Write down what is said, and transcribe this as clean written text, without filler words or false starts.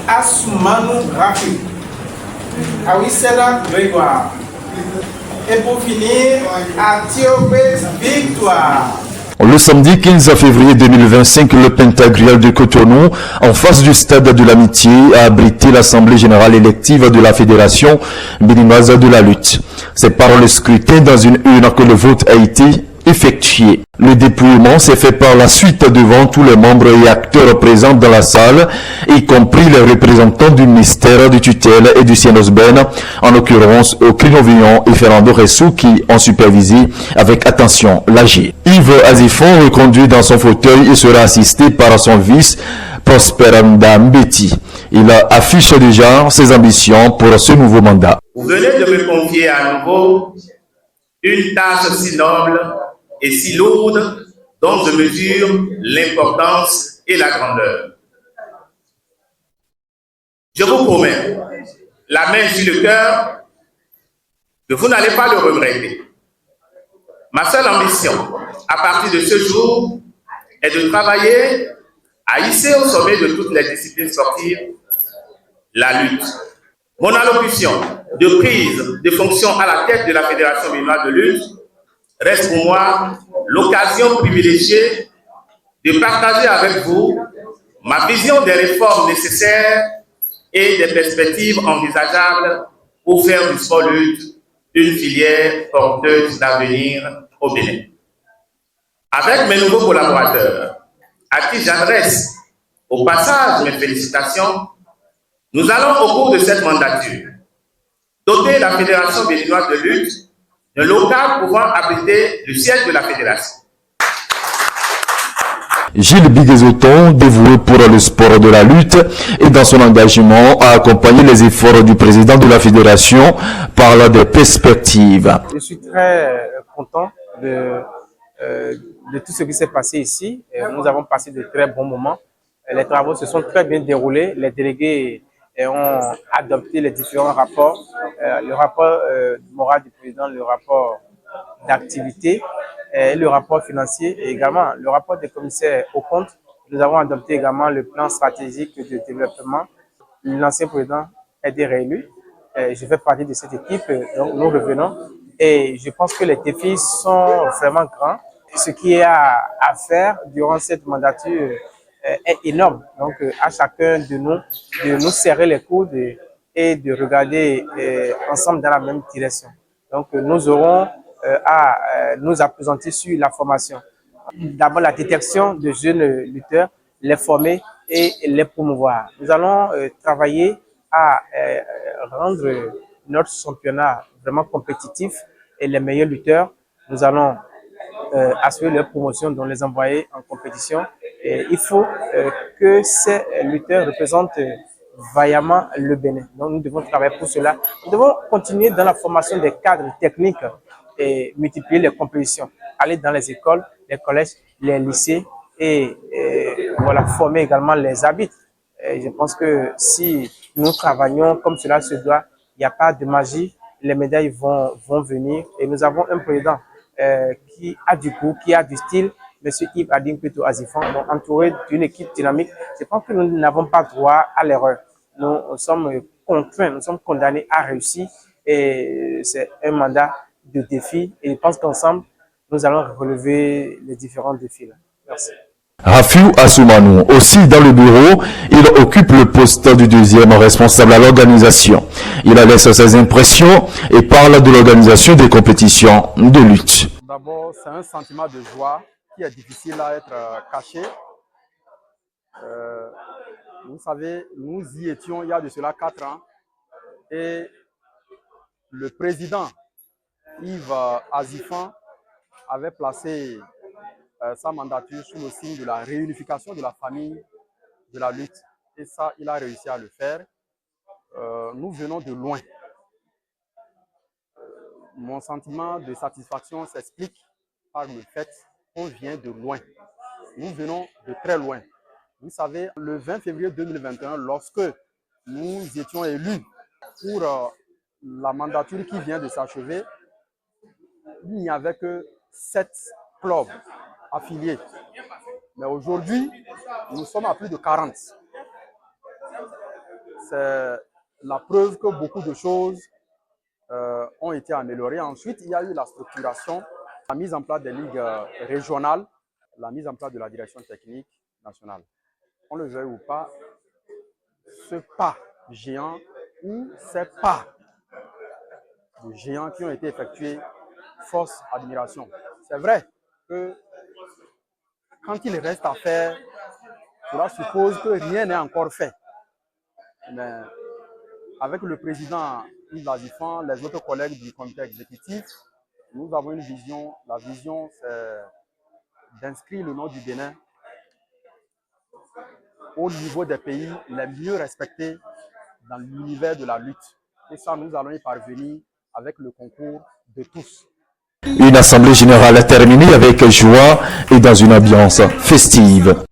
Assoumano Rafi, Awisela Grégoire. Et pour finir, Athiopès Victoire. Le samedi 15 février 2025, le Pentagrial de Cotonou, en face du stade de l'Amitié, a abrité l'Assemblée générale élective de la Fédération béninoise de la lutte. C'est par le scrutin dans une urne que le vote a été effectué. Le dépouillement s'est fait par la suite devant tous les membres et acteurs présents dans la salle, y compris les représentants du ministère de tutelle et du CNOSBEN, en l'occurrence Ocrinovignon et Fernando Ressou, qui ont supervisé avec attention l'AG. Yves Azifon, reconduit dans son fauteuil, et sera assisté par son vice, Prosper Mbeti. Il affiche déjà ses ambitions pour ce nouveau mandat. Vous venez de me confier à nouveau une tâche si noble et si lourde dont je mesure l'importance et la grandeur. Je vous promets, la main sur le cœur, que vous n'allez pas le regretter. Ma seule ambition, à partir de ce jour, est de travailler à hisser au sommet de toutes les disciplines sportives la lutte. Mon allocution de prise de fonction à la tête de la Fédération béninoise de lutte reste pour moi l'occasion privilégiée de partager avec vous ma vision des réformes nécessaires et des perspectives envisageables pour faire du sport lutte une filière porteuse d'avenir au Bénin. Avec mes nouveaux collaborateurs, à qui j'adresse au passage mes félicitations, nous allons au cours de cette mandature doter la Fédération béninoise de lutte d'un local pouvant abriter le siège de la Fédération. Gilles Biguezoton, dévoué pour le sport de la lutte et dans son engagement a accompagné les efforts du président de la Fédération, parlant des perspectives. Je suis très content de tout ce qui s'est passé ici. Nous avons passé de très bons moments. Les travaux se sont très bien déroulés. Les délégués ont adopté les différents rapports. Le rapport moral du président, le rapport d'activité, et le rapport financier et également le rapport des commissaires aux comptes. Nous avons adopté également le plan stratégique de développement. L'ancien président a été réélu. Je fais partie de cette équipe, donc nous revenons. Et je pense que les défis sont vraiment grands. Ce qu'il y a à faire durant cette mandature est énorme. Donc à chacun de nous serrer les coudes et de regarder ensemble dans la même direction. Donc nous aurons à nous appesantir sur la formation. D'abord la détection de jeunes lutteurs, les former et les promouvoir. Nous allons travailler à rendre notre championnat vraiment compétitif et les meilleurs lutteurs. Nous allons assurer leur promotion, donc les envoyer en compétition. Et il faut que ces lutteurs représentent vaillamment le Bénin. Donc nous devons travailler pour cela. Nous devons continuer dans la formation des cadres techniques et multiplier les compétitions, aller dans les écoles, les collèges, les lycées et voilà, former également les arbitres. Et je pense que si nous travaillons comme cela se doit, il n'y a pas de magie, les médailles vont venir. Et nous avons un président qui a du goût, qui a du style, M. Yves Adinpeto Azifon, donc entouré d'une équipe dynamique. Je pense que nous n'avons pas droit à l'erreur. Nous sommes contraints, nous sommes condamnés à réussir et c'est un mandat de défis et je pense qu'ensemble, nous allons relever les différents défis. Là. Merci. Rafiou Assoumano, aussi dans le bureau, il occupe le poste du deuxième responsable à l'organisation. Il laisse ses impressions et parle de l'organisation des compétitions de lutte. D'abord, c'est un sentiment de joie qui est difficile à être caché. Vous savez, nous y étions il y a de cela 4 ans et le président Yves Azifan avait placé sa mandature sous le signe de la réunification de la famille de la lutte. Et ça, il a réussi à le faire. Nous venons de loin. Mon sentiment de satisfaction s'explique par le fait qu'on vient de loin. Nous venons de très loin. Vous savez, le 20 février 2021, lorsque nous étions élus pour la mandature qui vient de s'achever, il n'y avait que 7 clubs affiliés. Mais aujourd'hui, nous sommes à plus de 40. c'est la preuve que beaucoup de choses ont été améliorées. Ensuite, il y a eu la structuration, la mise en place des ligues régionales, la mise en place de la direction technique nationale. On le veuille ou pas, ce pas géant ou ces pas de géants qui ont été effectués force admiration. C'est vrai que quand il reste à faire, cela suppose que rien n'est encore fait. Mais avec le président Yves Lazifan, les autres collègues du comité exécutif, nous avons une vision. La vision, c'est d'inscrire le nom du Bénin au niveau des pays les mieux respectés dans l'univers de la lutte. Et ça, nous allons y parvenir avec le concours de tous. Une assemblée générale terminée avec joie et dans une ambiance festive.